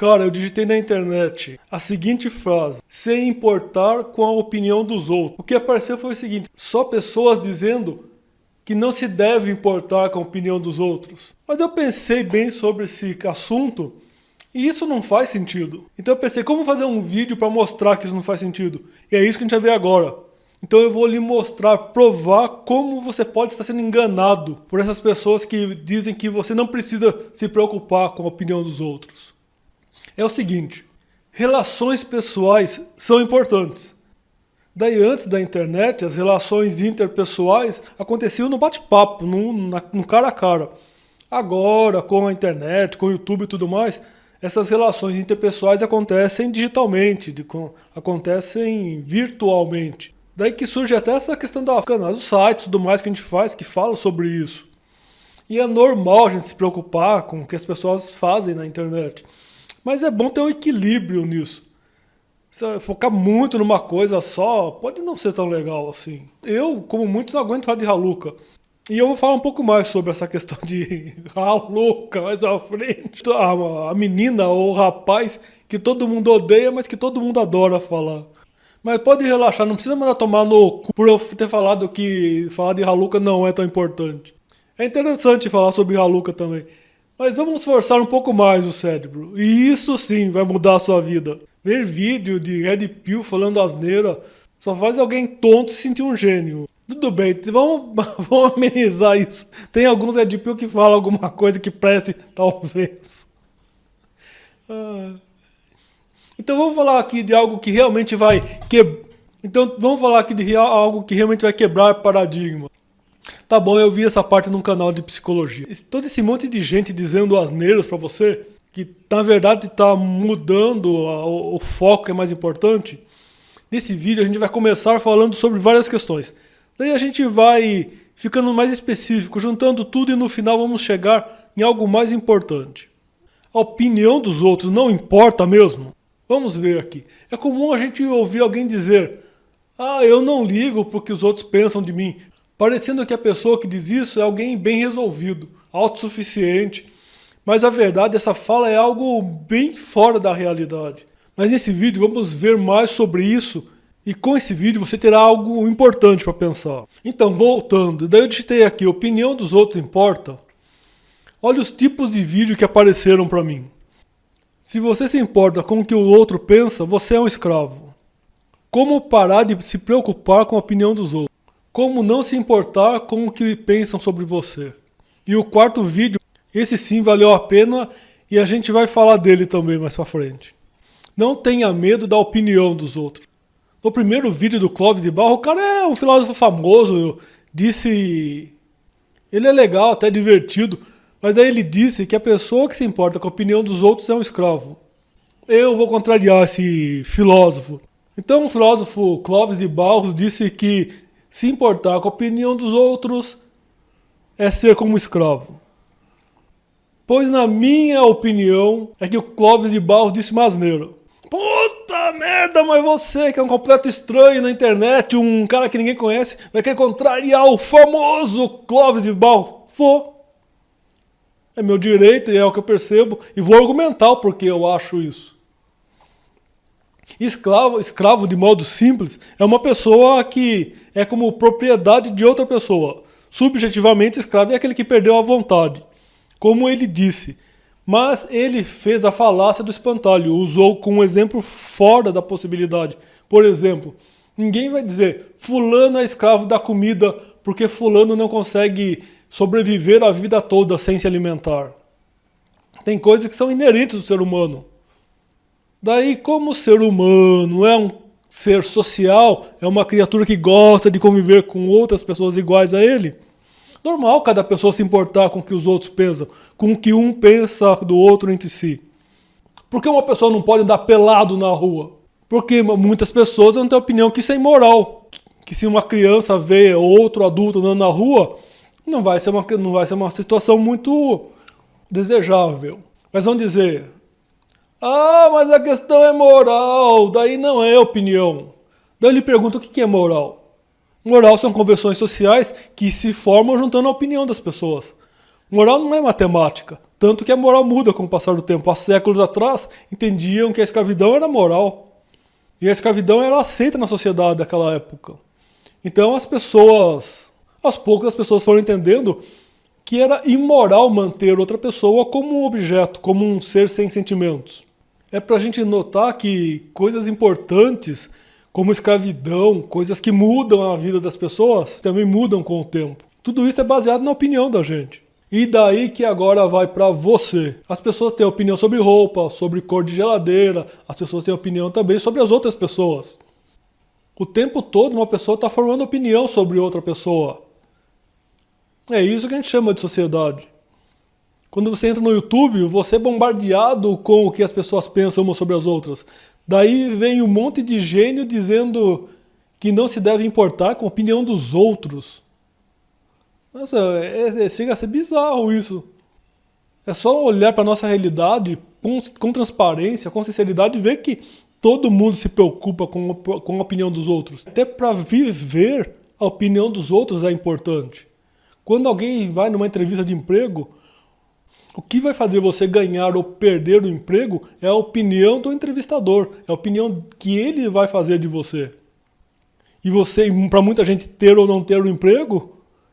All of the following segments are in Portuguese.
Cara, eu digitei na internet a seguinte frase: sem importar com a opinião dos outros. O que apareceu foi o seguinte: só pessoas dizendo que não se deve importar com a opinião dos outros. Mas eu pensei bem sobre esse assunto e isso não faz sentido. Então eu pensei, como fazer um vídeo para mostrar que isso não faz sentido? E é isso que a gente vai ver agora. Então eu vou lhe mostrar, provar como você pode estar sendo enganado por essas pessoas que dizem que você não precisa se preocupar com a opinião dos outros. É o seguinte: relações pessoais são importantes. Daí antes da internet, as relações interpessoais aconteciam no bate-papo, no cara a cara. Agora, com a internet, com o YouTube e tudo mais, essas relações interpessoais acontecem digitalmente, acontecem virtualmente. Daí que surge até essa questão dos sites e tudo mais que a gente faz, que fala sobre isso. E é normal a gente se preocupar com o que as pessoas fazem na internet. Mas é bom ter um equilíbrio nisso. Se focar muito numa coisa só, pode não ser tão legal assim. Eu, como muitos, não aguento falar de Haluca. E eu vou falar um pouco mais sobre essa questão de Haluca mais à frente. A menina ou o rapaz que todo mundo odeia, mas que todo mundo adora falar. Mas pode relaxar, não precisa mandar tomar no cu por eu ter falado que falar de Haluca não é tão importante. É interessante falar sobre Haluca também. Mas vamos forçar um pouco mais o cérebro. E isso sim vai mudar a sua vida. Ver vídeo de Red Pill falando asneira só faz alguém tonto se sentir um gênio. Tudo bem, vamos amenizar isso. Tem alguns Red Pill que falam alguma coisa que preste, talvez. Então vamos falar aqui de algo que realmente vai quebrar paradigma. Tá bom, eu vi essa parte num canal de psicologia. Todo esse monte de gente dizendo asneiras pra você, que na verdade tá mudando o foco, que é mais importante. Nesse vídeo a gente vai começar falando sobre várias questões. Daí a gente vai ficando mais específico, juntando tudo e no final vamos chegar em algo mais importante. A opinião dos outros não importa mesmo? Vamos ver aqui. É comum a gente ouvir alguém dizer: eu não ligo porque os outros pensam de mim. Parecendo que a pessoa que diz isso é alguém bem resolvido, autossuficiente. Mas a verdade, essa fala é algo bem fora da realidade. Mas nesse vídeo vamos ver mais sobre isso e com esse vídeo você terá algo importante para pensar. Então, voltando, daí eu digitei aqui: opinião dos outros importa? Olha os tipos de vídeo que apareceram para mim. Se você se importa com o que o outro pensa, você é um escravo. Como parar de se preocupar com a opinião dos outros? Como não se importar com o que pensam sobre você? E o quarto vídeo, esse sim valeu a pena e a gente vai falar dele também mais pra frente. Não tenha medo da opinião dos outros. No primeiro vídeo do Clóvis de Barro, o cara é um filósofo famoso, disse... Ele é legal, até divertido, mas aí ele disse que a pessoa que se importa com a opinião dos outros é um escravo. Eu vou contrariar esse filósofo. Então o filósofo Clóvis de Barros disse que se importar com a opinião dos outros é ser como escravo. Pois na minha opinião é que o Clóvis de Barros disse uma asneira. Puta merda, mas você que é um completo estranho na internet, um cara que ninguém conhece, vai querer contrariar o famoso Clóvis de Barros. Vou. É meu direito e é o que eu percebo e vou argumentar o porquê eu acho isso. Escravo de modo simples é uma pessoa que é como propriedade de outra pessoa. Subjetivamente, escravo é aquele que perdeu a vontade, como ele disse. Mas ele fez a falácia do espantalho, usou com um exemplo fora da possibilidade. Por exemplo, ninguém vai dizer fulano é escravo da comida porque fulano não consegue sobreviver a vida toda sem se alimentar. Tem coisas que são inerentes do ser humano. Daí, como o ser humano é um ser social, é uma criatura que gosta de conviver com outras pessoas iguais a ele, normal cada pessoa se importar com o que os outros pensam, com o que um pensa do outro entre si. Por que uma pessoa não pode andar pelado na rua? Porque muitas pessoas não têm a opinião que isso é imoral. Que se uma criança vê outro adulto andando na rua, não vai ser uma situação muito desejável. Mas vão dizer... mas a questão é moral, daí não é opinião. Daí eu lhe pergunto o que é moral. Moral são convenções sociais que se formam juntando a opinião das pessoas. Moral não é matemática, tanto que a moral muda com o passar do tempo. Há séculos atrás, entendiam que a escravidão era moral. E a escravidão era aceita na sociedade daquela época. Então as pessoas, aos poucos as pessoas foram entendendo que era imoral manter outra pessoa como um objeto, como um ser sem sentimentos. É pra gente notar que coisas importantes, como escravidão, coisas que mudam a vida das pessoas, também mudam com o tempo. Tudo isso é baseado na opinião da gente. E daí que agora vai pra você. As pessoas têm opinião sobre roupa, sobre cor de geladeira, as pessoas têm opinião também sobre as outras pessoas. O tempo todo uma pessoa está formando opinião sobre outra pessoa. É isso que a gente chama de sociedade. Quando você entra no YouTube, você é bombardeado com o que as pessoas pensam umas sobre as outras. Daí vem um monte de gênio dizendo que não se deve importar com a opinião dos outros. Nossa, chega a ser bizarro isso. É só olhar para a nossa realidade com transparência, com sinceridade e ver que todo mundo se preocupa com a opinião dos outros. Até para viver, a opinião dos outros é importante. Quando alguém vai numa entrevista de emprego, o que vai fazer você ganhar ou perder o emprego é a opinião do entrevistador, é a opinião que ele vai fazer de você. E você, para muita gente, ter ou não ter o emprego,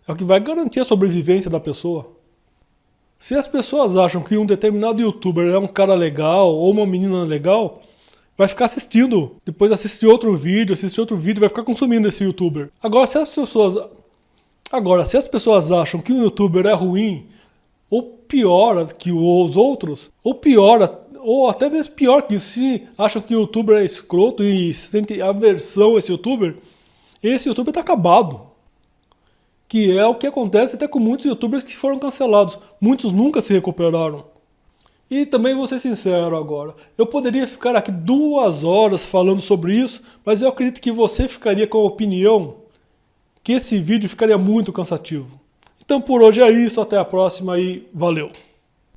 é o que vai garantir a sobrevivência da pessoa. Se as pessoas acham que um determinado youtuber é um cara legal ou uma menina legal, vai ficar assistindo. Depois assistir outro vídeo, vai ficar consumindo esse youtuber. Agora, se as pessoas acham que um youtuber é ruim, ou pior que os outros, ou até mesmo pior que isso, se acham que o youtuber é escroto e sente aversão a esse youtuber tá acabado. Que é o que acontece até com muitos youtubers que foram cancelados. Muitos nunca se recuperaram. E também vou ser sincero agora. Eu poderia ficar aqui 2 horas falando sobre isso, mas eu acredito que você ficaria com a opinião que esse vídeo ficaria muito cansativo. Então por hoje é isso, até a próxima e valeu!